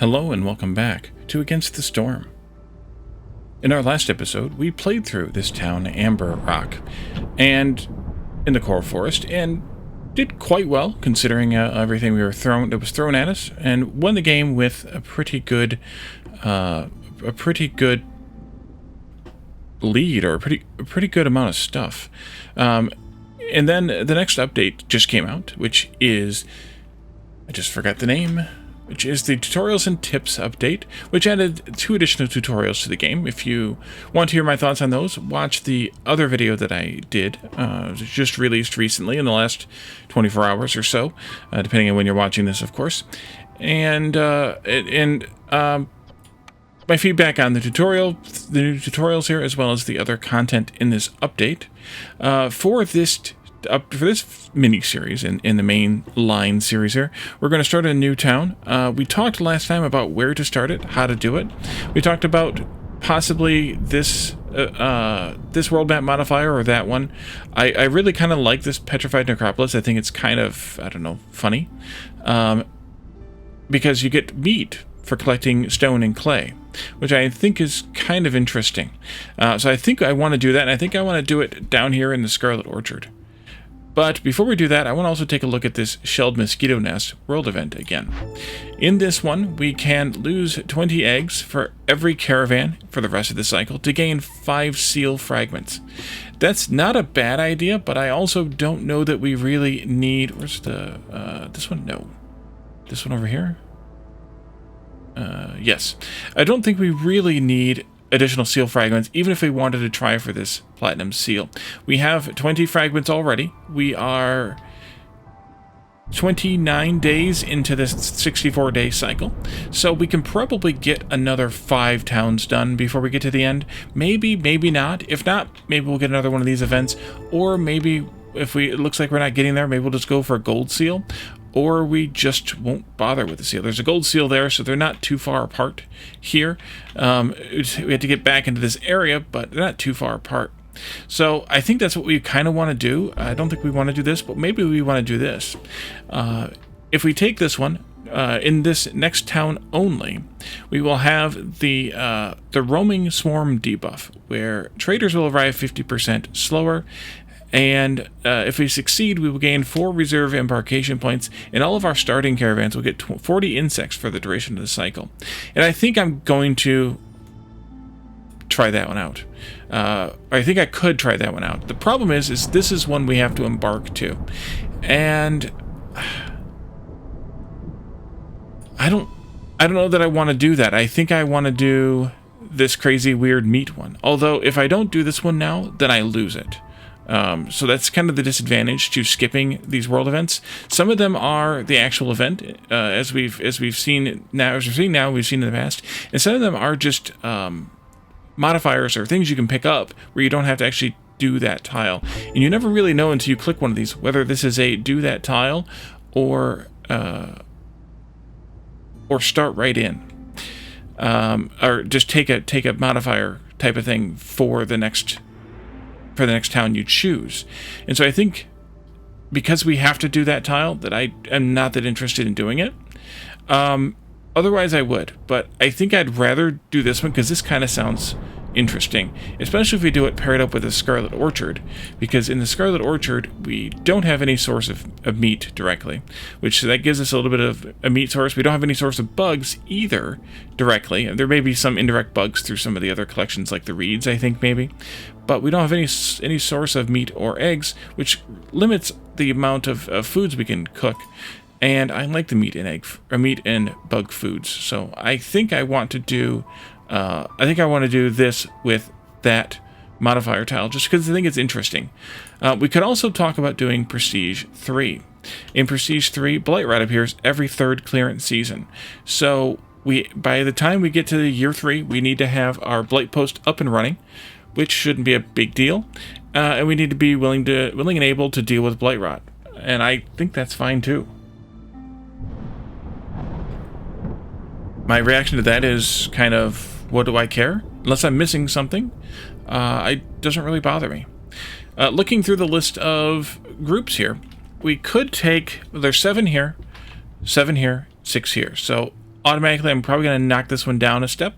Hello and welcome back to Against the Storm. In our last episode, we played through this town, Amber Rock, and in the Coral Forest, and did quite well considering everything that was thrown at us, and won the game with a pretty good lead, or a pretty good amount of stuff. And then the next update just came out, which is, I just forgot the name, which is the Tutorials and Tips update, which added 2 additional tutorials to the game. If you want to hear my thoughts on those, watch the other video that I did. It was just released recently in the last 24 hours or so, depending on when you're watching this, of course. And my feedback on the new tutorials here, as well as the other content in this update. For this mini-series in the main line series here, we're going to start a new town. We talked last time about where to start it, how to do it. We talked about possibly this world map modifier or that one. I really kind of like this Petrified Necropolis. I think it's kind of, I don't know, funny. Because you get meat for collecting stone and clay, which I think is kind of interesting. So I think I want to do that, and I think I want to do it down here in the Scarlet Orchard. But before we do that, I want to also take a look at this Shelled Mosquito Nest world event again. In this one, we can lose 20 eggs for every caravan for the rest of the cycle to gain 5 seal fragments. That's not a bad idea, but I also don't know that we really need... Where's the... this one? No. This one over here? Yes. I don't think we really need additional seal fragments, even if we wanted to try for this platinum seal. We have 20 fragments already. We are 29 days into this 64-day cycle, so we can probably get another 5 towns done before we get to the end. Maybe, maybe not. If not, maybe we'll get another one of these events, or maybe if it looks like we're not getting there, maybe we'll just go for a gold seal, or we just won't bother with the seal. There's a gold seal there, so they're not too far apart here. We had to get back into this area, but they're not too far apart. So I think that's what we kind of want to do. I don't think we want to do this, but maybe we want to do this. If we take this one, in this next town only, we will have the roaming swarm debuff, where traders will arrive 50% slower. And if we succeed, we will gain 4 reserve embarkation points, and all of our starting caravans will get 40 insects for the duration of the cycle. And I think I'm going to try that one out. I think I could try that one out. The problem is this is one we have to embark to. And I don't know that I want to do that. I think I want to do this crazy weird meat one. Although if I don't do this one now, then I lose it. So that's kind of the disadvantage to skipping these world events. Some of them are the actual event, as we've seen now, we've seen in the past, and some of them are just modifiers or things you can pick up where you don't have to actually do that tile. And you never really know until you click one of these whether this is a do that tile or start right in, or just take a modifier type of thing for the next town you choose. And so I think because we have to do that tile, that I am not that interested in doing it. Otherwise I would, but I think I'd rather do this one because this kind of sounds interesting, especially if we do it paired up with the Scarlet Orchard, because in the Scarlet Orchard we don't have any source of meat directly, which that gives us a little bit of a meat source. We don't have any source of bugs either directly. There may be some indirect bugs through some of the other collections like the reeds, I think, maybe, but we don't have any source of meat or eggs, which limits the amount of foods we can cook. And I like the meat and bug foods, so I think I want to do this with that modifier tile, just because I think it's interesting. We could also talk about doing Prestige 3. In Prestige 3, Blight Rot appears every 3rd clearance season. So by the time we get to the year 3, we need to have our Blight Post up and running, which shouldn't be a big deal. And we need to be willing and able to deal with Blight Rot. And I think that's fine too. My reaction to that is kind of, what do I care? Unless I'm missing something, it doesn't really bother me. Looking through the list of groups here, we could take, there's 7 here, 7 here, 6 here. So automatically I'm probably going to knock this one down a step,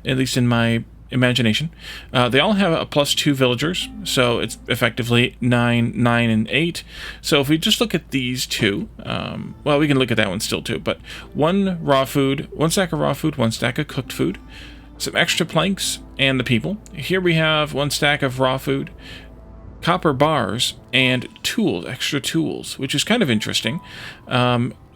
at least in my imagination. They all have a +2 villagers, so it's effectively 9, 9, and 8. So if we just look at these two, well, we can look at that one still too, but 1 raw food, 1 stack of raw food, 1 stack of cooked food, some extra planks, and the people. Here we have 1 stack of raw food, copper bars, and tools, extra tools, which is kind of interesting.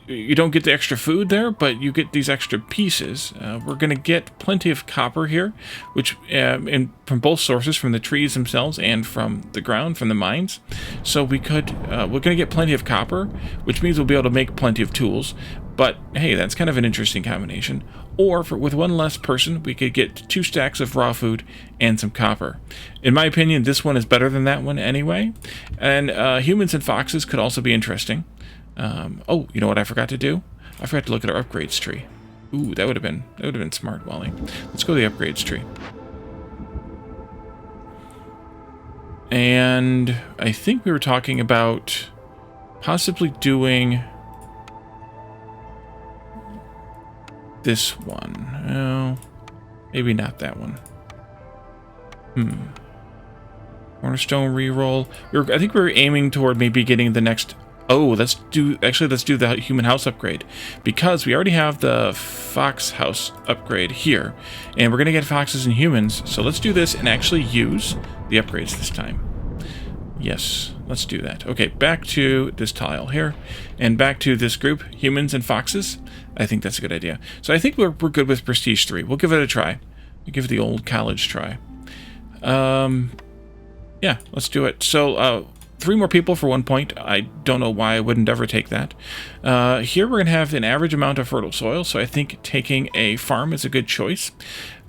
You don't get the extra food there, but you get these extra pieces. We're going to get plenty of copper here, which from both sources, from the trees themselves and from the ground, from the mines. So we're going to get plenty of copper, which means we'll be able to make plenty of tools. But hey, that's kind of an interesting combination. Or with 1 less person, we could get 2 stacks of raw food and some copper. In my opinion, this one is better than that one anyway. And humans and foxes could also be interesting. Oh, you know what I forgot to do? I forgot to look at our upgrades tree. Ooh, that would have been smart, Wally. Let's go to the upgrades tree. And I think we were talking about possibly doing this one. Oh, maybe not that one. Cornerstone reroll. I think we were aiming toward maybe getting the next. Oh, let's do the human house upgrade, because we already have the fox house upgrade here, and we're gonna get foxes and humans. So let's do this and actually use the upgrades this time. Yes, let's do that. Okay, back to this tile here, and back to this group, humans and foxes. I think that's a good idea. So I think we're good with Prestige 3. We'll give it a try. We'll give it the old college try. Yeah, let's do it. So 3 more people for 1 point. I don't know why I wouldn't ever take that. Here we're going to have an average amount of fertile soil, so I think taking a farm is a good choice.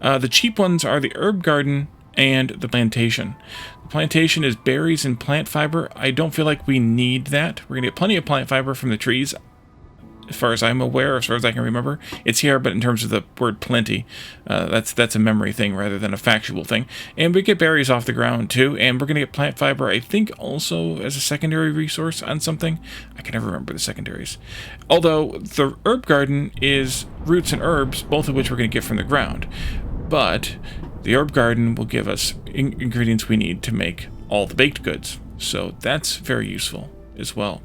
The cheap ones are the herb garden and the plantation. The plantation is berries and plant fiber. I don't feel like we need that. We're going to get plenty of plant fiber from the trees, as far as I'm aware, as far as I can remember. It's here, but in terms of the word plenty, that's a memory thing rather than a factual thing. And we get berries off the ground too, and we're going to get plant fiber, I think, also as a secondary resource on something. I can never remember the secondaries. Although the herb garden is roots and herbs, both of which we're going to get from the ground. But the herb garden will give us ingredients we need to make all the baked goods. So that's very useful as well.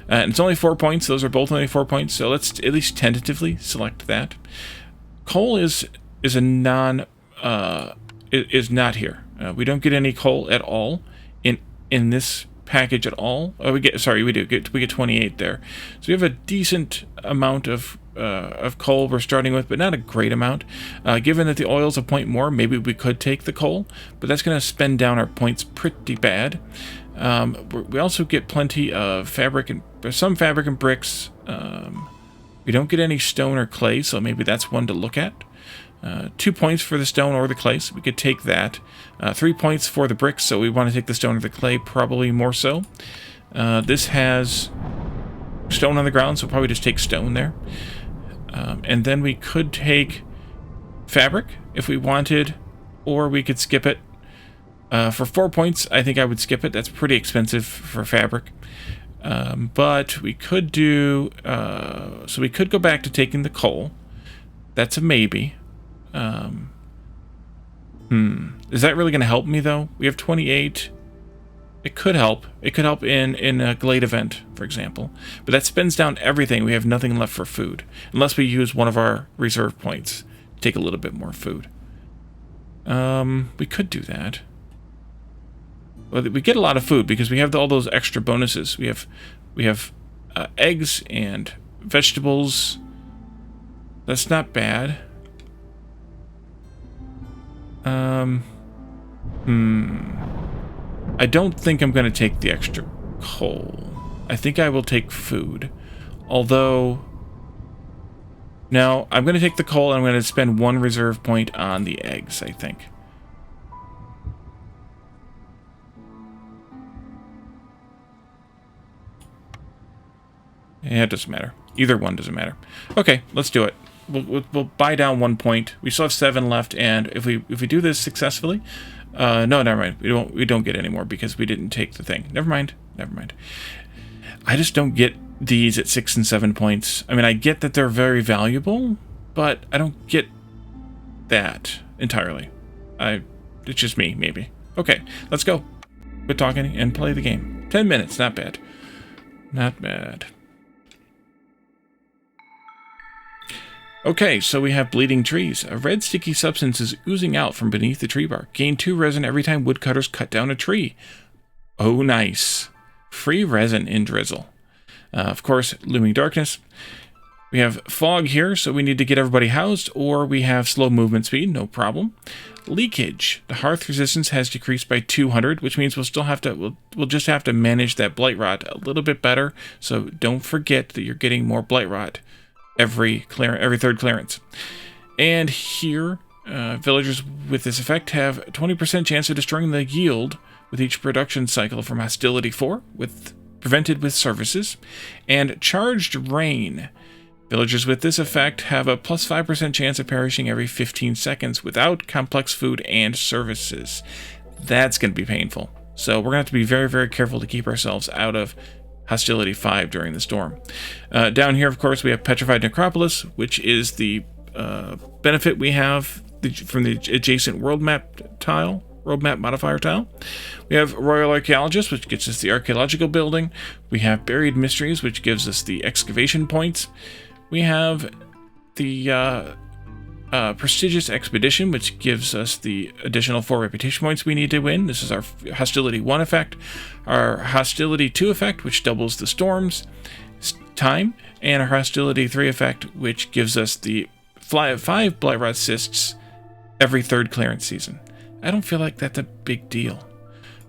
And it's only 4 points. Those are both only 4 points, so let's at least tentatively select that. Coal is not here. We don't get any coal at all in this package at all. Oh, we get 28 there. So we have a decent amount of coal we're starting with, but not a great amount. Given that the oil's a point more, maybe we could take the coal, but that's going to spend down our points pretty bad. We also get plenty of some fabric and bricks. We don't get any stone or clay, so maybe that's one to look at. 2 points for the stone or the clay, so we could take that. 3 points for the bricks, so we want to take the stone or the clay, probably more so. This has stone on the ground, so we'll probably just take stone there. And then we could take fabric if we wanted, or we could skip it. For 4 points, I think I would skip it. That's pretty expensive for fabric. But we could do... so we could go back to taking the coal. That's a maybe. Is that really going to help me, though? We have 28. It could help. It could help in a Glade event, for example. But that spends down everything. We have nothing left for food. Unless we use one of our reserve points to take a little bit more food. We could do that. Well, we get a lot of food because we have all those extra bonuses. We have eggs and vegetables. That's not bad. I don't think I'm going to take the extra coal. I think I will take food. Although, no, I'm going to take the coal and I'm going to spend 1 reserve point on the eggs, I think. Yeah, it doesn't matter. Either one doesn't matter. Okay, let's do it. We'll buy down 1 point. We still have 7 left, and if we do this successfully, no, never mind. We don't get any more because we didn't take the thing. Never mind. I just don't get these at 6 and 7 points. I mean, I get that they're very valuable, but I don't get that entirely. It's just me, maybe. Okay, let's go. Quit talking and play the game. 10 minutes, not bad. Not bad. Okay, so we have bleeding trees. A red sticky substance is oozing out from beneath the tree bark. Gain 2 resin every time woodcutters cut down a tree. Oh, nice. Free resin in drizzle. Of course, looming darkness. We have fog here, so we need to get everybody housed, or we have slow movement speed, no problem. Leakage. The hearth resistance has decreased by 200, which means we'll still have to we'll just have to manage that blight rot a little bit better. So don't forget that you're getting more blight rot every third clearance. And here, villagers with this effect have a 20% chance of destroying the yield with each production cycle from hostility 4, prevented with services, and charged rain. Villagers with this effect have a plus 5% chance of perishing every 15 seconds without complex food and services. That's going to be painful. So we're going to have to be very, very careful to keep ourselves out of hostility 5 during the storm. Down here, of course, we have Petrified Necropolis, which is the benefit we have from the adjacent world map modifier tile. We have Royal Archaeologist, which gets us the archaeological building. We have Buried Mysteries, which gives us the excavation points. We have the Prestigious Expedition, which gives us the additional 4 reputation points we need to win. This is our Hostility 1 effect. Our Hostility 2 effect, which doubles the storm's time. And our Hostility 3 effect, which gives us the 5 Blight Rot Cysts every 3rd clearance season. I don't feel like that's a big deal.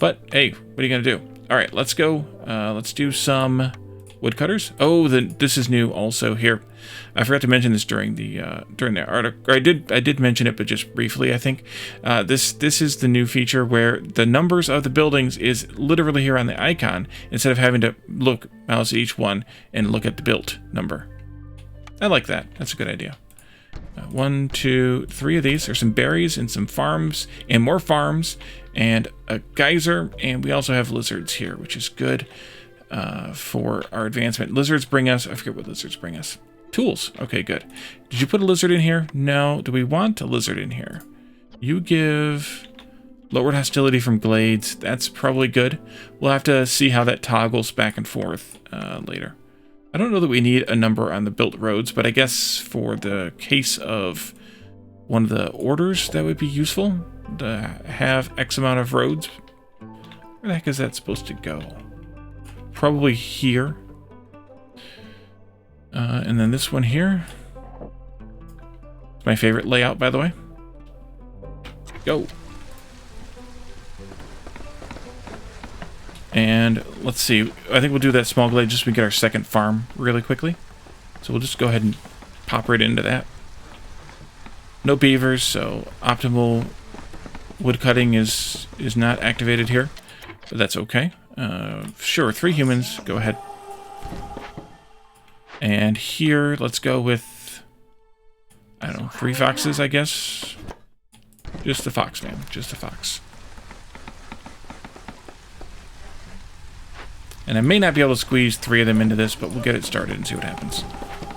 But, hey, what are you going to do? All right, let's go. Let's do some woodcutters. Oh, this is new also here. I forgot to mention this during the article. I did mention it, but just briefly, I think. This is the new feature where the numbers of the buildings is literally here on the icon, instead of having to mouse each one and look at the built number. I like that. That's a good idea. 1, 2, 3 of these. There's some berries and some farms and more farms and a geyser, and we also have lizards here, which is good for our advancement. Lizards bring us, I forget what lizards bring us. Tools. Okay, good. Did you put a lizard in here? No. Do we want a lizard in here? You give lowered hostility from glades. That's probably good. We'll have to see how that toggles back and forth later. I don't know that we need a number on the built roads, but I guess for the case of one of the orders, that would be useful to have X amount of roads. Where the heck is that supposed to go? Probably here. And then this one here. It's my favorite layout, by the way. Go. And let's see. I think we'll do that small glade just so we get our second farm really quickly. So we'll just go ahead and pop right into that. No beavers, so optimal wood cutting is not activated here, but that's okay. Sure, 3 humans. Go ahead. And here, let's go with, I don't know, 3 foxes, I guess. Just the fox, man. Just the fox. And I may not be able to squeeze 3 of them into this, but we'll get it started and see what happens.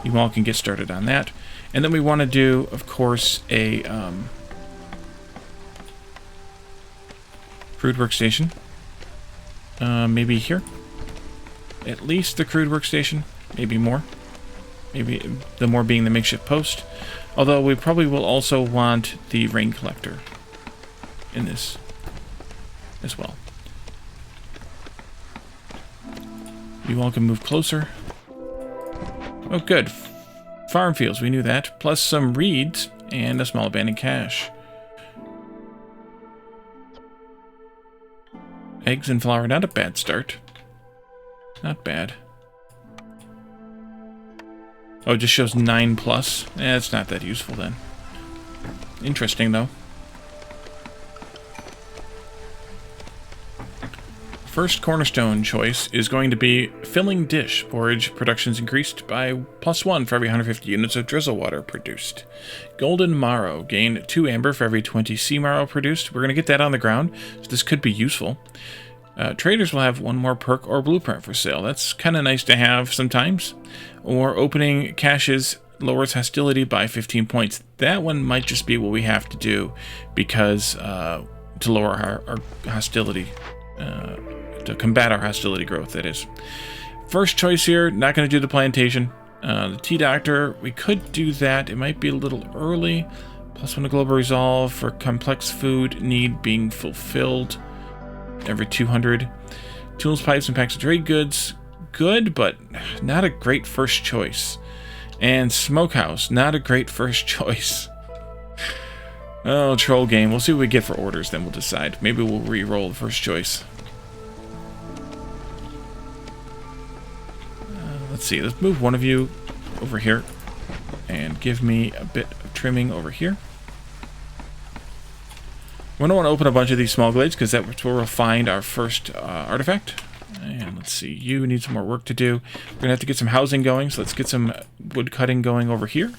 You all can get started on that. And then we want to do, of course, a crude workstation. Maybe here. At least the crude workstation. Maybe more. Maybe the more being the makeshift post. Although we probably will also want the rain collector in this as well. You all can move closer. Oh, good. Farm fields, we knew that. Plus some reeds and a small abandoned cache. Eggs and flour, not a bad start. Not bad. Oh, it just shows 9+. It's not that useful then. Interesting, though. First cornerstone choice is going to be filling dish. Porridge production's increased by +1 for every 150 units of drizzle water produced. Golden marrow. Gain 2 amber for every 20 sea marrow produced. We're going to get that on the ground, so this could be useful. Traders will have 1 more perk or blueprint for sale. That's kind of nice to have sometimes. Or opening caches lowers hostility by 15 points. That one might just be what we have to do because to lower our hostility, to combat our hostility growth, that is. First choice here, not going to do the plantation. The tea doctor, we could do that. It might be a little early. +1 to global resolve for complex food need being fulfilled every 200. Tools, pipes, and packs of trade goods. Good, but not a great first choice. And smokehouse, not a great first choice. Oh, troll game. We'll see what we get for orders, then we'll decide. Maybe we'll re-roll the first choice. Let's see. Let's move one of you over here and give me a bit of trimming over here. We don't want to open a bunch of these small glades because that's where we'll find our first artifact. And let's see, you need some more work to do. We're going to have to get some housing going, so let's get some wood cutting going over here.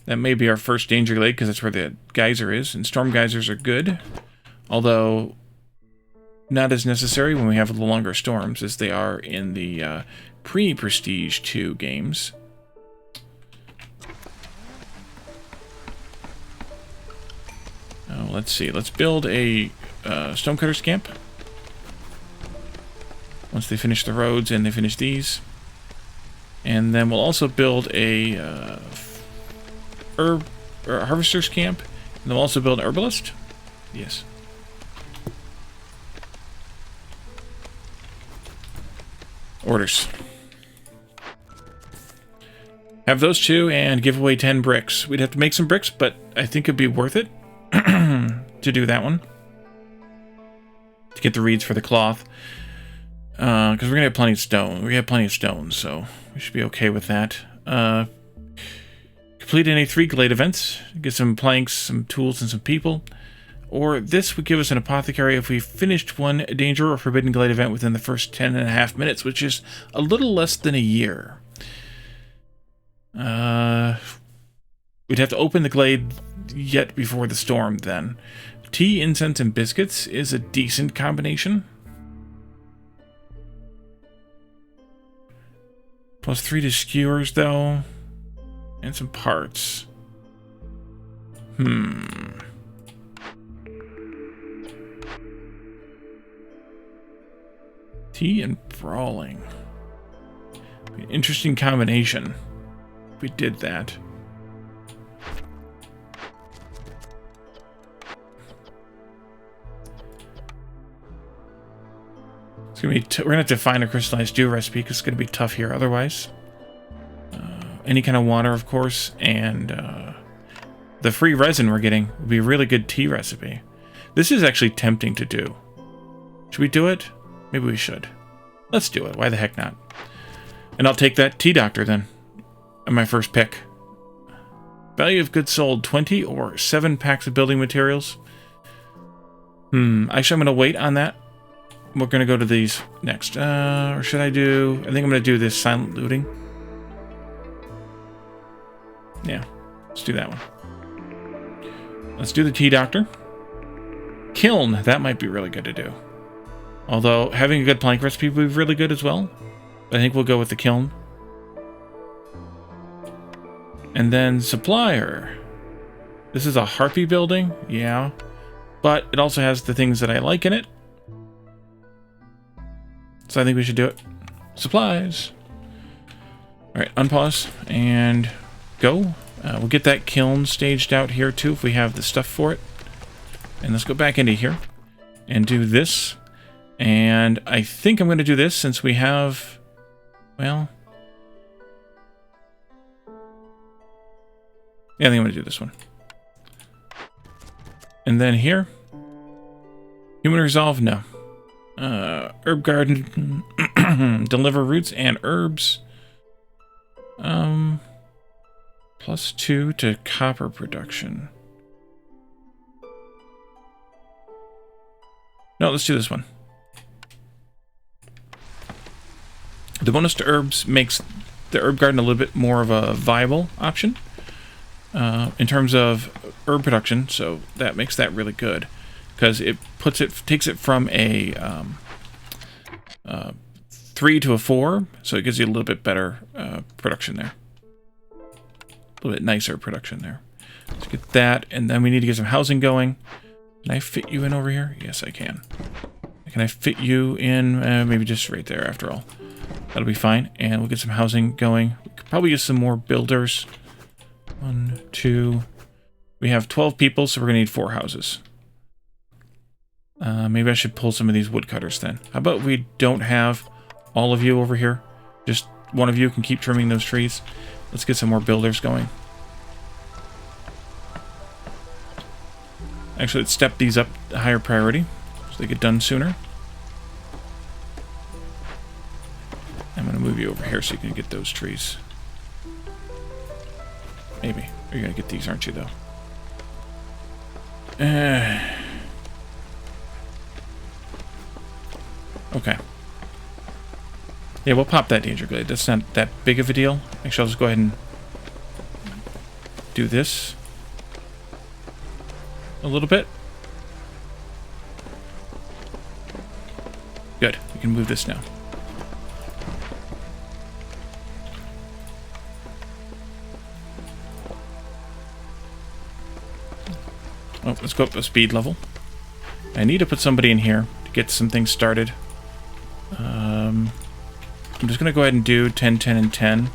That may be our first danger glade because that's where the geyser is, and storm geysers are good. Although, not as necessary when we have the longer storms as they are in the pre-Prestige 2 games. Oh, let's see, let's build a Stonecutter's camp. Once they finish the roads and they finish these. And then we'll also build a harvester's camp. And then we'll also build an herbalist. Yes. Orders. Have those two and give away 10 bricks. We'd have to make some bricks, but I think it'd be worth it to do that one. To get the reeds for the cloth. Because we're going to have plenty of stone. We have plenty of stone, so we should be okay with that. Complete any 3 glade events. Get some planks, some tools, and some people. Or this would give us an apothecary if we finished one danger or forbidden glade event within the first 10.5 minutes, which is a little less than a year. We'd have to open the glade yet before the storm, then. Tea, incense, and biscuits is a decent combination. +3 to skewers, though. And some parts. Tea and brawling. Interesting combination. If we did that. It's gonna be we're gonna have to find a crystallized dew recipe because it's gonna be tough here otherwise. Any kind of water, of course, and the free resin we're getting would be a really good tea recipe. This is actually tempting to do. Should we do it? Maybe we should. Let's do it. Why the heck not? And I'll take that tea doctor then. My first pick. Value of goods sold 20 or 7 packs of building materials. Actually, I'm going to wait on that. We're going to go to these next. Or should I do... I think I'm going to do this silent looting. Yeah, let's do that one. Let's do the tea doctor. Kiln, that might be really good to do. Although, having a good plank recipe would be really good as well. I think we'll go with the kiln. And then supplier. This is a harpy building, yeah. But it also has the things that I like in it. So I think we should do it. Supplies. Alright, unpause and go. We'll get that kiln staged out here too if we have the stuff for it. And let's go back into here and do this. And I think I'm going to do this since we have, well... yeah, I think I'm going to do this one. And then here. Human resolve, no. Herb garden. Deliver roots and herbs. +2 to copper production. No, let's do this one. The bonus to herbs makes the herb garden a little bit more of a viable option in terms of herb production, so that makes that really good because it takes it from a 3 to a 4, so it gives you a little bit better production there. A little bit nicer production there. Let's get that, and then we need to get some housing going. Can I fit you in over here? Yes, I can. Can I fit you in? Maybe just right there, after all. That'll be fine, and we'll get some housing going. We could probably use some more builders. 1, 2... We have 12 people, so we're going to need 4 houses. Maybe I should pull some of these woodcutters then. How about we don't have all of you over here? Just one of you can keep trimming those trees. Let's get some more builders going. Actually, let's step these up to higher priority so they get done sooner. I'm going to move you over here so you can get those trees. Maybe. You're going to get these, aren't you, though? Okay. Yeah, we'll pop that danger glade. That's not that big of a deal. Actually, I'll just go ahead and do this a little bit. Good. We can move this now. Oh, let's go up a speed level. I need to put somebody in here to get some things started. I'm just going to go ahead and do 10, 10, and 10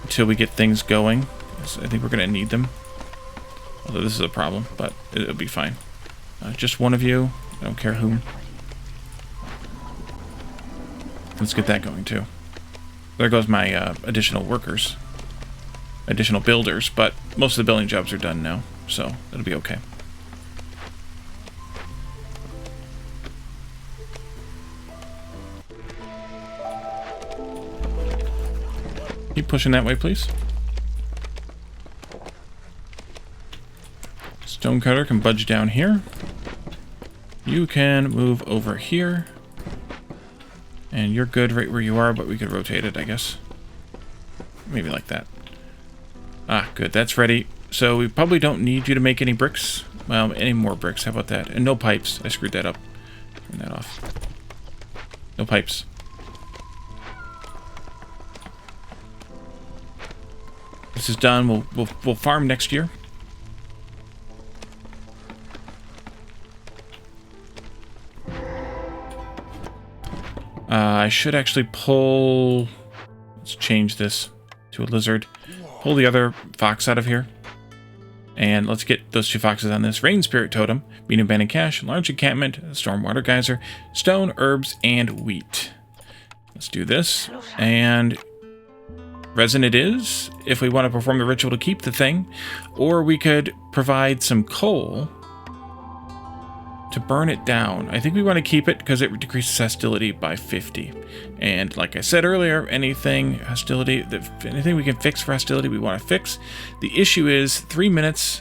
until we get things going. I think we're going to need them. Although this is a problem, but it'll be fine. Just one of you. I don't care whom. Let's get that going too. There goes my additional workers. Additional builders, but most of the building jobs are done now, so it'll be okay. Keep pushing that way, please. Stonecutter can budge down here. You can move over here. And you're good right where you are, but we could rotate it, I guess. Maybe like that. Ah, good. That's ready. So we probably don't need you to make any bricks. Well, any more bricks. How about that? And no pipes. I screwed that up. Turn that off. No pipes. This is done. We'll farm next year. I should actually pull... Let's change this to a lizard. Pull the other fox out of here. And let's get those 2 foxes on this. Rain Spirit Totem, Bean Abandoned Cache, Large Encampment, Stormwater Geyser, Stone, Herbs, and Wheat. Let's do this. And resin it is, if we want to perform the ritual to keep the thing. Or we could provide some coal to burn it down. I think we want to keep it because it decreases hostility by 50. And like I said earlier, anything we can fix for hostility, we want to fix. The issue is 3 minutes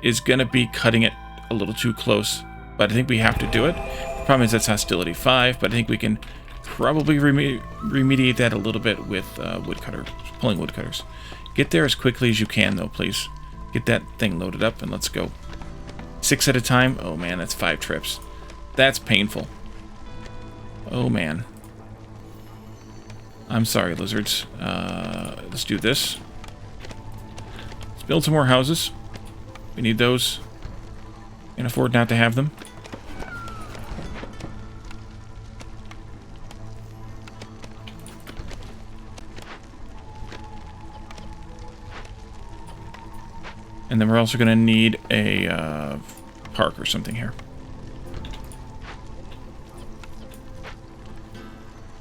is going to be cutting it a little too close, but I think we have to do it. The problem is that's hostility 5, but I think we can probably remediate that a little bit with pulling woodcutters. Get there as quickly as you can, though, please. Get that thing loaded up and let's go. 6 at a time? Oh man, that's 5 trips. That's painful. Oh man. I'm sorry, lizards. Let's do this. Let's build some more houses. We need those. Can't afford not to have them. And then we're also going to need a park or something here.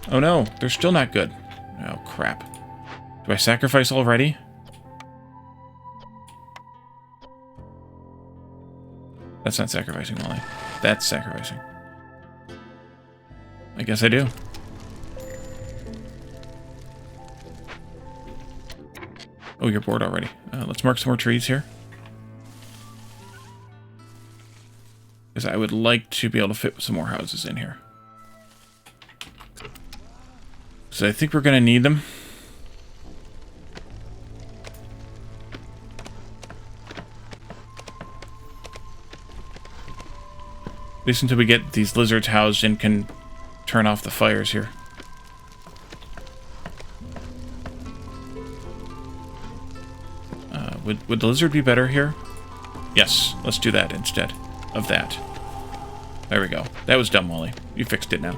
Oh no, they're still not good. Oh crap. Do I sacrifice already? That's not sacrificing, Molly. That's sacrificing. I guess I do. Oh, you're bored already. Let's mark some more trees here. Because I would like to be able to fit some more houses in here. So I think we're going to need them. At least until we get these lizards housed and can turn off the fires here. Would the lizard be better here? Yes, let's do that instead of that. There we go. That was dumb, Wally. You fixed it now.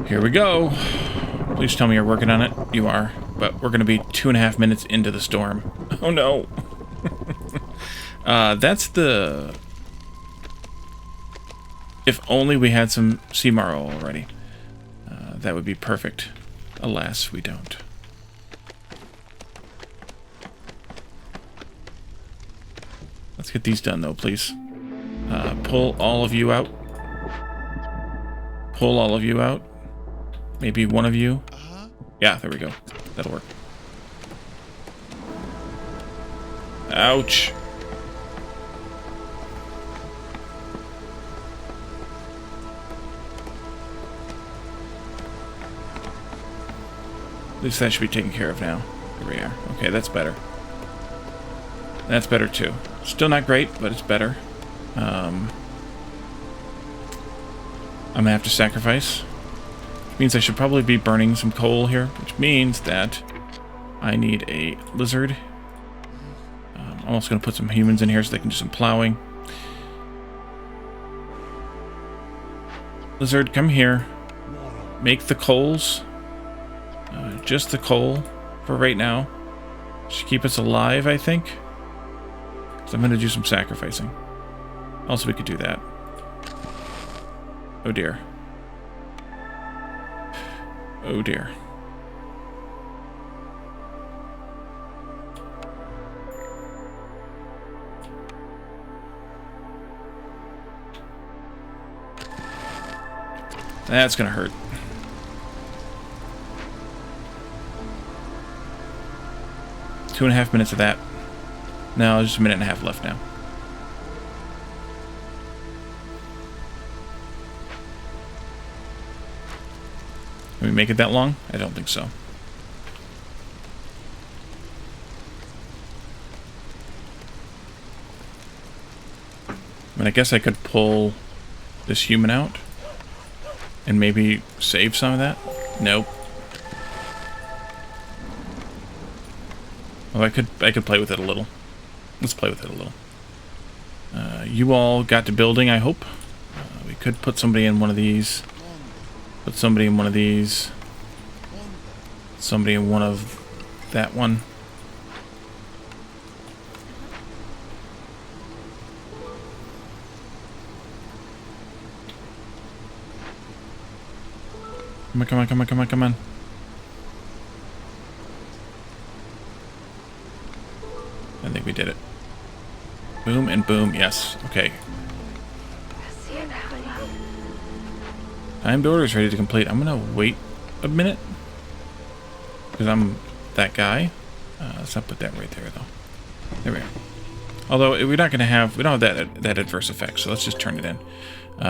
Here we go. Please tell me you're working on it. You are. But we're going to be 2.5 minutes into the storm. Oh no. That's the... If only we had some sea marrow already. That would be perfect. Alas, we don't. Let's get these done, though, please. Pull all of you out. Pull all of you out. Maybe one of you. Yeah, there we go. That'll work. Ouch. At least that should be taken care of now. Here we are. Okay, that's better. That's better too. Still not great, but it's better. I'm gonna have to sacrifice. Which means I should probably be burning some coal here, which means that I need a lizard. I'm also gonna put some humans in here so they can do some plowing. Lizard, come here. Make the coals. Just the coal for right now. Should keep us alive, I think. So I'm going to do some sacrificing. Also, we could do that. Oh dear. Oh dear. That's going to hurt. 2.5 minutes of that. No, just 1.5 minutes left now. Can we make it that long? I don't think so. I mean, I guess I could pull this human out and maybe save some of that. Nope. Oh, I could play with it a little. Let's play with it a little. You all got to building, I hope. We could put somebody in one of these. Put somebody in one of these. Somebody in one of that one. Come on, come on, come on, come on, come on. I think we did it. Boom and boom, yes. Okay. Timed order is ready to complete. I'm gonna wait a minute. Because I'm that guy. Let's not put that right there, though. There we go. Although, we're not gonna have... We don't have that adverse effect, so let's just turn it in.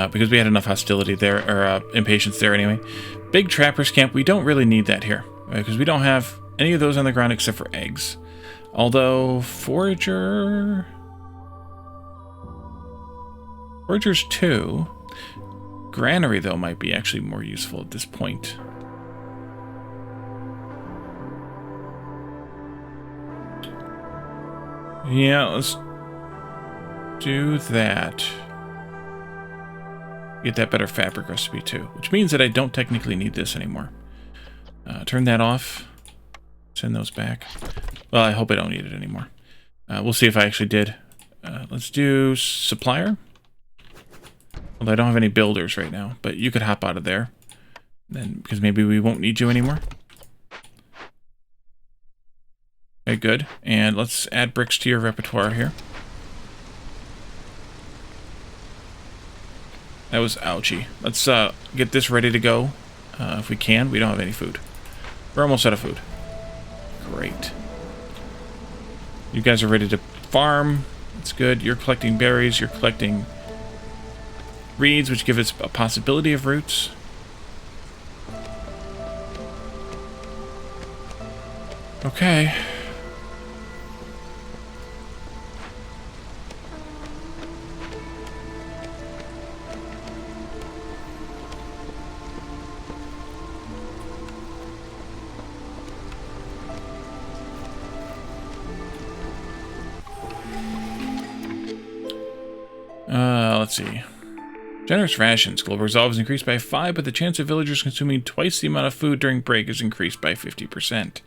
Because we had enough hostility there, or impatience there anyway. Big Trapper's Camp, we don't really need that here. Because we don't have any of those on the ground except for eggs. Although, Forager's 2. Granary, though, might be actually more useful at this point. Yeah, let's do that. Get that better fabric recipe, too. Which means that I don't technically need this anymore. Turn that off. Send those back. Well, I hope I don't need it anymore. We'll see if I actually did. Let's do supplier. Although I don't have any builders right now, but you could hop out of there. Then, because maybe we won't need you anymore. Okay, good. And let's add bricks to your repertoire here. That was ouchie. Let's get this ready to go. If we can. We don't have any food. We're almost out of food. Great. You guys are ready to farm. That's good. You're collecting berries. You're collecting reeds, which give us a possibility of roots. Okay. Let's see. Generous rations. Global resolve is increased by 5, but the chance of villagers consuming twice the amount of food during break is increased by 50%.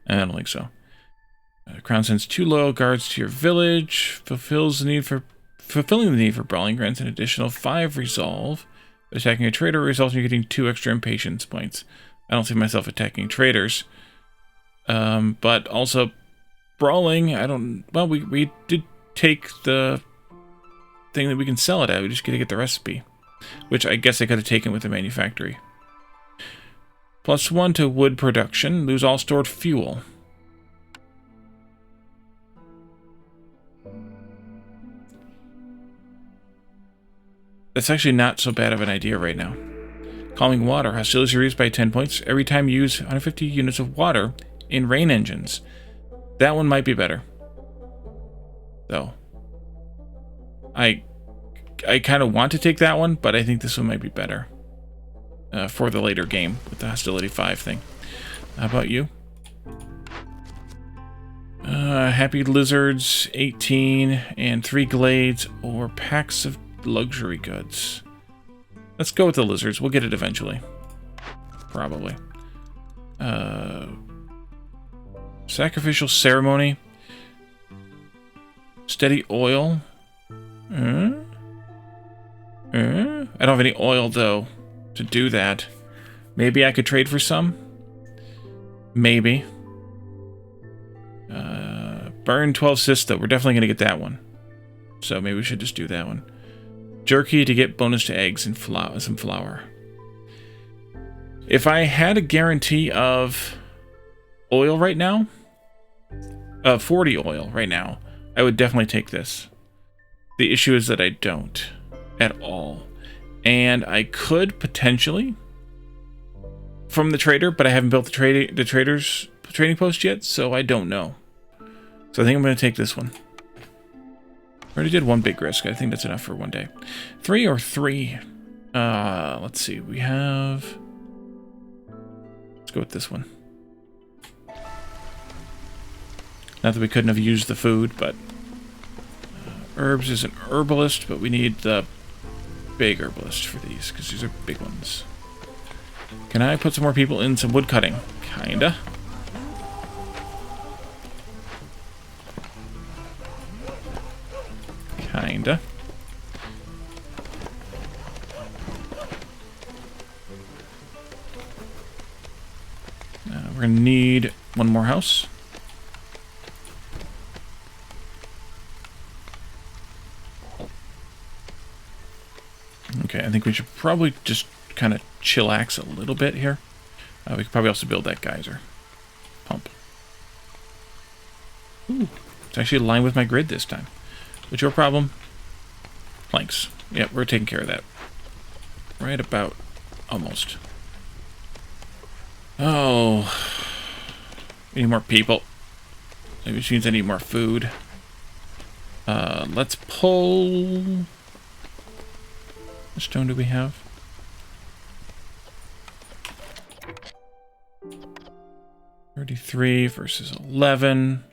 I don't think so. Crown sends 2 loyal guards to your village. Fulfilling the need for brawling grants an additional 5 resolve. Attacking a trader results in you getting 2 extra impatience points. I don't see myself attacking traders. But also brawling, I don't... Well, we did take the thing that we can sell it at. We just gotta get the recipe, which I guess I could have taken with the manufactory. +1 to wood production. Lose all stored fuel. That's actually not so bad of an idea right now. Calming water. Hostilities are reduced by 10 points every time you use 150 units of water in rain engines. That one might be better, though. I kind of want to take that one, but I think this one might be better for the later game with the Hostility 5 thing. How about you? Happy Lizards, 18, and 3 Glades, or packs of luxury goods. Let's go with the Lizards. We'll get it eventually. Probably. Sacrificial Ceremony. Steady Oil. I don't have any oil, though, to do that. Maybe I could trade for some? Maybe. Burn 12 Sista. We're definitely going to get that one. So maybe we should just do that one. Jerky to get bonus to eggs and some flour. If I had a guarantee of oil right now, 40 oil right now, I would definitely take this. The issue is that I don't at all. And I could potentially from the trader, but I haven't built the trader's trading post yet, so I don't know. So I think I'm going to take this one. I already did one big risk. I think that's enough for one day. 3 or 3? Let's see. We have... Let's go with this one. Not that we couldn't have used the food, but... herbs is an herbalist, but we need the big herbalist for these, because these are big ones. Can I put some more people in some wood cutting? Kinda. Kinda. We're gonna need one more house. Okay, I think we should probably just kind of chillax a little bit here. We could probably also build that geyser pump. Ooh, it's actually aligned with my grid this time. What's your problem? Planks. Yep, we're taking care of that. Right about almost. Oh, we need more people. Which means I need more food. Let's pull... What stone do we have? $33 versus 11.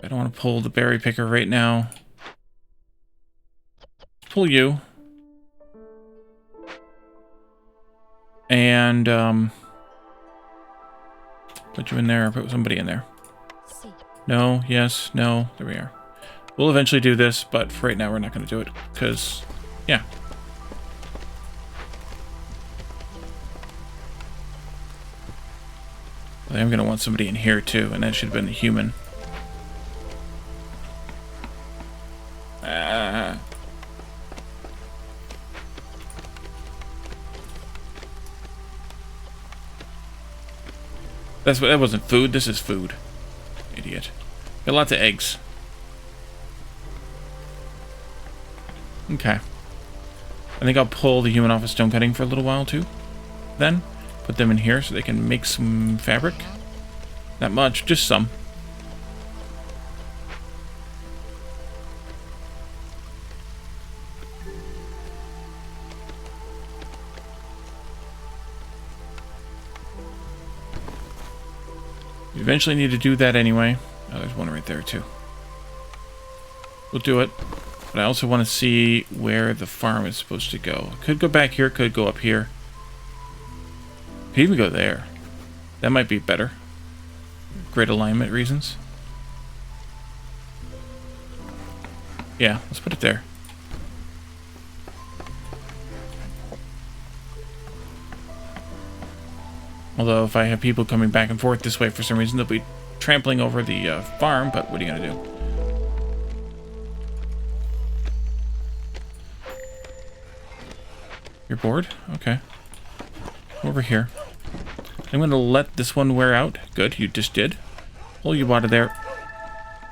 I don't want to pull the berry picker right now. Pull you. And, put you in there, or put somebody in there. No, yes, no, there we are. We'll eventually do this, but for right now we're not going to do it, because, yeah. I'm going to want somebody in here too, and that should have been a human. That wasn't food, this is food. Idiot. Got lots of eggs. Okay. I think I'll pull the human off of stone cutting for a little while too. Then. Put them in here so they can make some fabric. Not much, just some. You eventually need to do that anyway. Oh, there's one right there too. We'll do it. But I also want to see where the farm is supposed to go. Could go back here, could go up here. Could even go there. That might be better. Grid alignment reasons. Yeah, let's put it there. Although if I have people coming back and forth this way for some reason, they'll be trampling over the farm, but what are you going to do? You're bored? Okay. Over here. I'm going to let this one wear out. Good, you just did. Pull you out of there.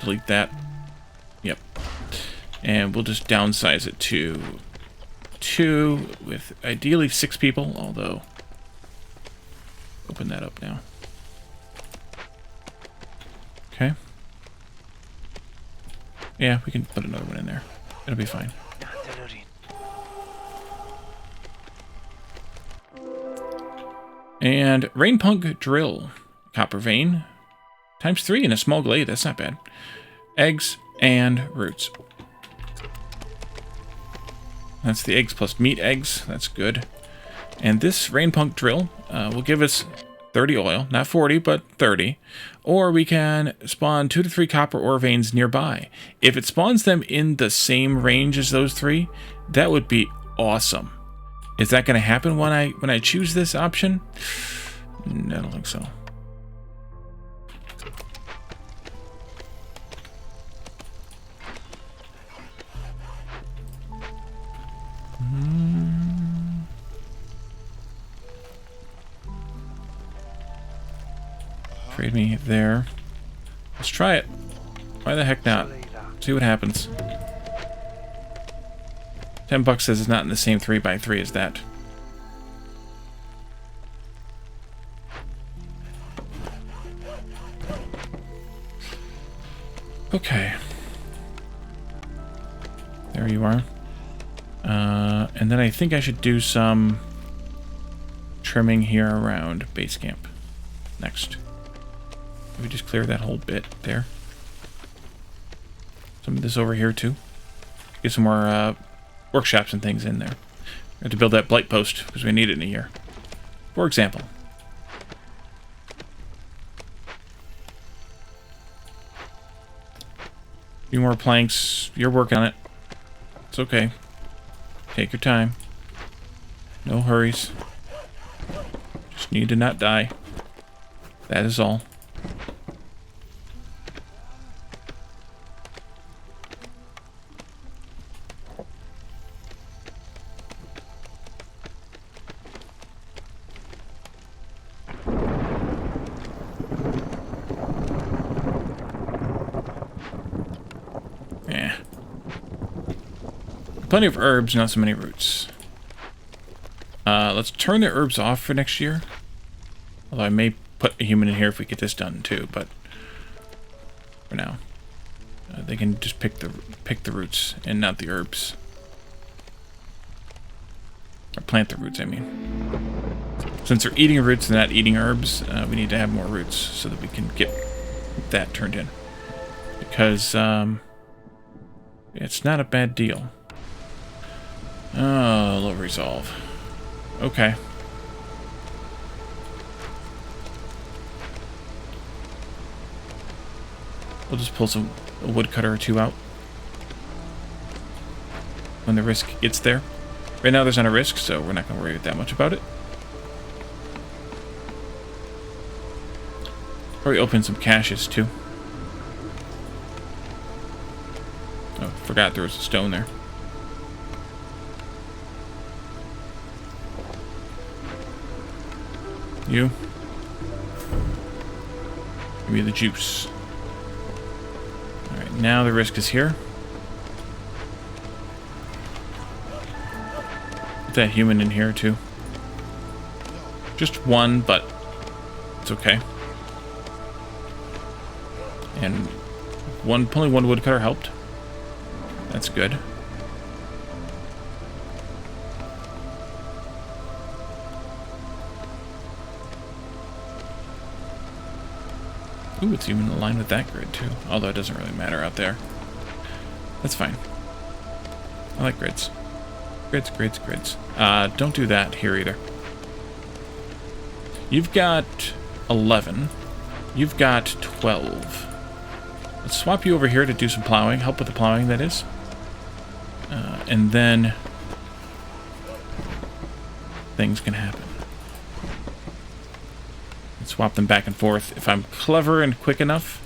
Delete that. Yep. And we'll just downsize it to 2 with ideally 6 people, although... Open that up now. Okay. Yeah, we can put another one in there. It'll be fine. And Rainpunk Drill. Copper vein. Times 3 in a small glade. That's not bad. Eggs and roots. That's the eggs plus meat eggs. That's good. And this Rainpunk Drill will give us 30 oil. Not 40, but 30. Or we can spawn 2 to 3 copper ore veins nearby. If it spawns them in the same range as those 3, that would be awesome. Is that going to happen when I choose this option? No, I don't think so. Trade me there. Let's try it. Why the heck not? See what happens. $10 says it's not in the same 3x3 as that. Okay. There you are. And then I think I should do some trimming here around base camp next. We just clear that whole bit there. Some of this over here too. Get some more workshops and things in there. We have to build that blight post because we need it in a year. For example. A few more planks. You're working on it. It's okay. Take your time. No hurries. Just need to not die. That is all. Plenty of herbs, not so many roots. Let's turn the herbs off for next year. Although I may put a human in here if we get this done too, but for now, they can just pick the roots and not the herbs. Or plant the roots, I mean. Since they're eating roots and not eating herbs, we need to have more roots so that we can get that turned in. Because it's not a bad deal. Oh, low resolve. Okay. We'll just pull a woodcutter or 2 out when the risk gets there. Right now there's not a risk, so we're not going to worry that much about it. Probably open some caches too. Oh, forgot there was a stone there. You. Give me the juice. Alright, now the risk is here. Put that human in here too. Just one, but it's okay. And only one woodcutter helped. That's good. Ooh, it's even aligned with that grid too. Although it doesn't really matter out there. That's fine. I like grids. Grids, grids, grids. Don't do that here either. You've got 11. You've got 12. Let's swap you over here to do some plowing. Help with the plowing, that is. And then things can happen. Let's swap them back and forth. If I'm clever and quick enough,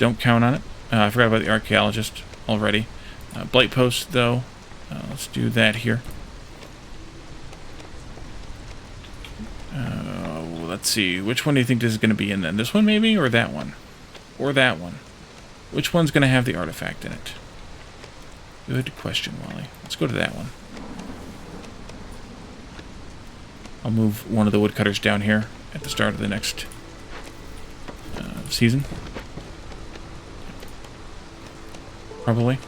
don't count on it. I forgot about the archaeologist already. Blight post, though. Let's do that here. Let's see. Which one do you think this is going to be in then? This one, maybe? Or that one? Or that one? Which one's going to have the artifact in it? Good question, Wally. Let's go to that one. I'll move one of the woodcutters down here at the start of the next season. Probably.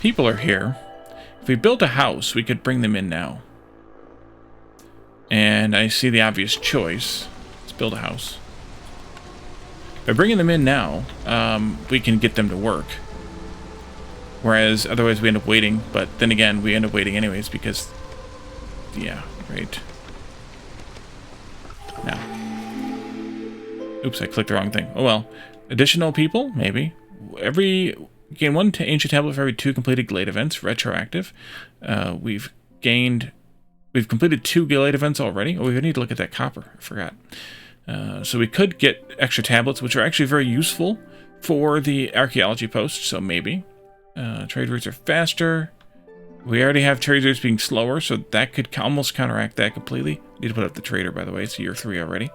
People are here. If we built a house, we could bring them in now. And I see the obvious choice. Let's build a house. By bringing them in now, we can get them to work. Whereas, otherwise we end up waiting. But then again, we end up waiting anyways because... Yeah, right. Now. Oops, I clicked the wrong thing. Oh well. Additional people? Maybe. Gain one ancient tablet for every 2 completed glade events, retroactive. We've completed 2 glade events already. Oh, we need to look at that copper. I forgot. So we could get extra tablets, which are actually very useful for the archaeology post, so maybe. Trade routes are faster. We already have trade routes being slower, so that could almost counteract that completely. Need to put up the trader, by the way. It's year 3 already.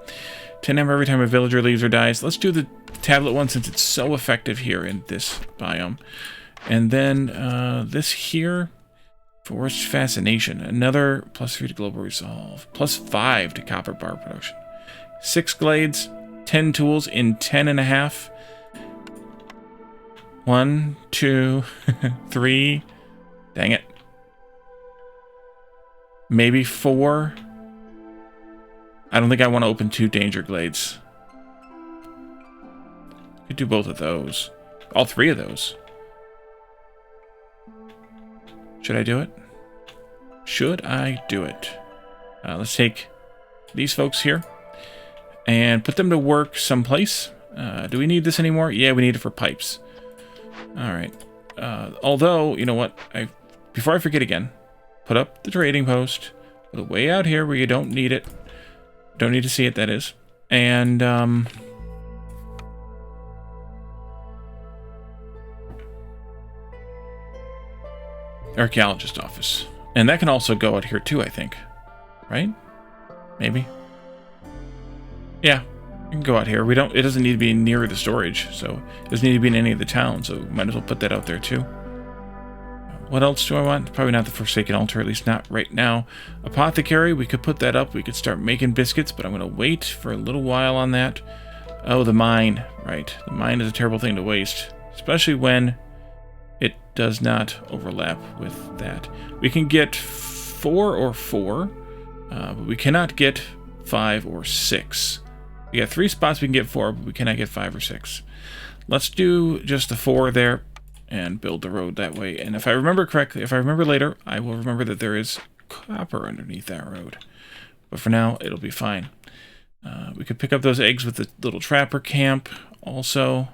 10 amber every time a villager leaves or dies. Let's do the tablet one since it's so effective here in this biome. And then this here, Forest Fascination. Another +3 to global resolve. +5 to copper bar production. 6 glades, 10 tools in 10.5. 1, 2, 3. Dang it. Maybe 4. I don't think I want to open 2 danger glades. Could do both of those. All 3 of those. Should I do it? Should I do it? Let's take these folks here and put them to work someplace. Do we need this anymore? Yeah, we need it for pipes. Alright. Although, you know what? Before I forget again, put up the trading post. Put it way out here where you don't need it. Don't need to see it, that is. And, archaeologist office. And that can also go out here too, I think. Right? Maybe. Yeah, it can go out here. It doesn't need to be near the storage, so it doesn't need to be in any of the towns, so we might as well put that out there too. What else do I want? Probably not the Forsaken Altar, at least not right now. Apothecary, we could put that up. We could start making biscuits, but I'm going to wait for a little while on that. Oh, the mine. Right. The mine is a terrible thing to waste, especially when it does not overlap with that. We can get 4 or 4, but we cannot get 5 or 6. We got 3 spots we can get 4, but we cannot get 5 or 6. Let's do just the 4 there and build the road that way. And if I remember correctly, if I remember later, I will remember that there is copper underneath that road. But for now, it'll be fine. We could pick up those eggs with the little trapper camp also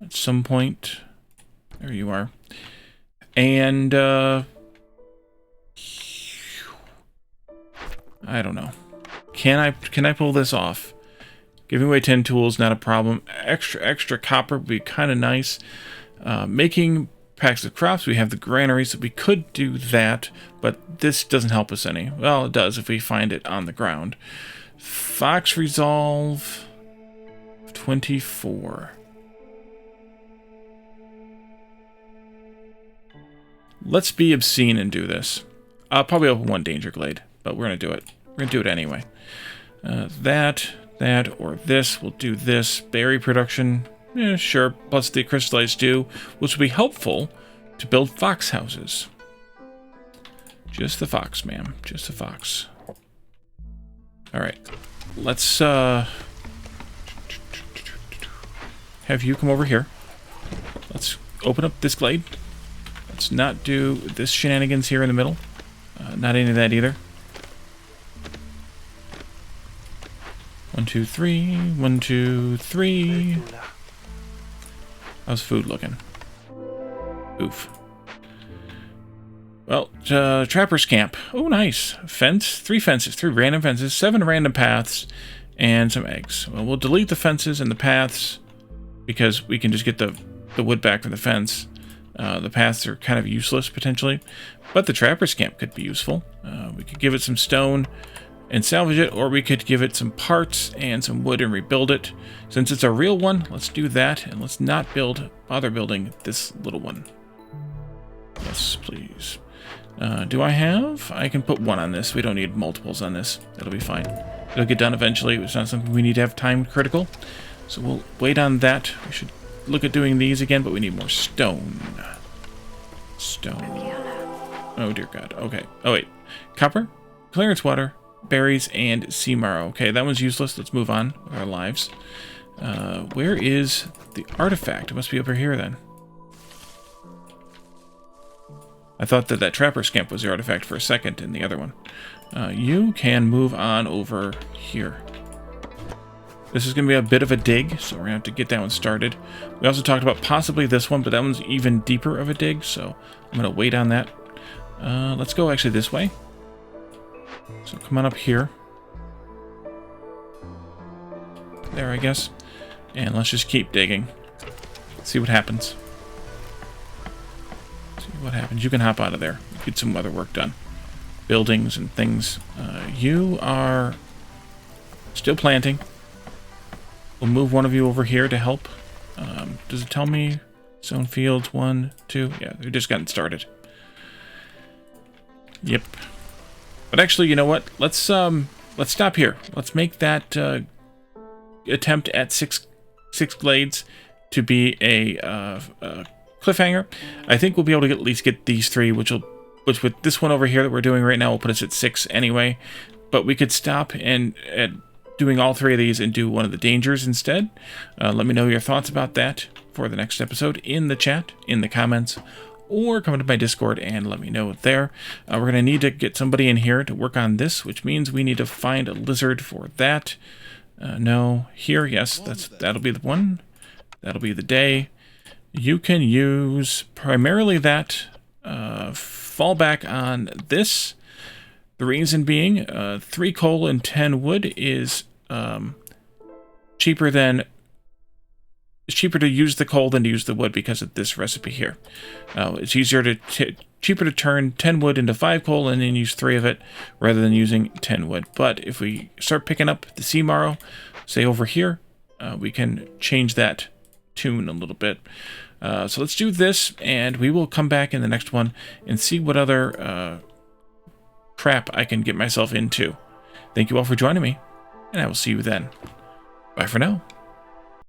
at some point. There you are. And I don't know. Can I pull this off? Giving away 10 tools, not a problem. Extra copper would be kind of nice. Making packs of crops, we have the granaries, so we could do that, but this doesn't help us any. Well, it does if we find it on the ground. Fox Resolve 24. Let's be obscene and do this. I'll probably open one danger glade, but we're going to do it. We're going to do it anyway. That, or this. We'll do this. Berry production. Yeah, sure. Plus the crystallized dew, which will be helpful to build fox houses. Just the fox, ma'am. Just the fox. Alright. Let's, have you come over here. Let's open up this glade. Let's not do this shenanigans here in the middle. Not any of that either. 1, 2, 3. 1, 2, 3. How's food looking? Oof. Well, Trapper's Camp. Oh, nice. Fence. 3 fences. 3 random fences. 7 random paths. And some eggs. Well, we'll delete the fences and the paths because we can just get the wood back from the fence. The paths are kind of useless, potentially. But the Trapper's Camp could be useful. We could give it some stone and salvage it, or we could give it some parts and some wood and rebuild it. Since it's a real one, let's do that, and let's not bother building this little one. Yes, please. Do I have? I can put 1 on this. We don't need multiples on this. That'll be fine. It'll get done eventually. It's not something we need to have time critical. So we'll wait on that. We should look at doing these again, but we need more stone. Stone. Oh, dear God. Okay. Oh, wait. Copper, clearance water, berries, and sea marrow. Okay, that one's useless. Let's move on with our lives. Where is the artifact? It must be over here, then. I thought that Trapper's Camp was the artifact for a second in the other one. You can move on over here. This is going to be a bit of a dig, so we're going to have to get that one started. We also talked about possibly this one, but that one's even deeper of a dig, so I'm going to wait on that. Let's go actually this way. So come on up here. There, I guess. And let's just keep digging. See what happens. See what happens. You can hop out of there. Get some other work done. Buildings and things. You are still planting. We'll move one of you over here to help. Does it tell me zone fields 1, 2? Yeah, they're just getting started. Yep. But actually, you know what? Let's stop here. Let's make that attempt at six glades to be a cliffhanger. I think we'll be able to at least get these 3, which with this one over here that we're doing right now will put us at 6 anyway. But we could stop and doing all 3 of these and do one of the dangers instead. Let me know your thoughts about that for the next episode in the chat, in the comments, or come to my Discord and let me know there. We're going to need to get somebody in here to work on this, which means we need to find a lizard for that. No, here, yes, that'll be the one. That'll be the day. You can use primarily that, fall back on this. The reason being, 3 coal and 10 wood is cheaper to use the coal than to use the wood because of this recipe here. It's cheaper to turn 10 wood into 5 coal and then use 3 of it rather than using 10 wood. But if we start picking up the sea marrow, say over here, we can change that tune a little bit. So let's do this, and we will come back in the next one and see what other crap I can get myself into. Thank you all for joining me, and I will see you then. Bye for now.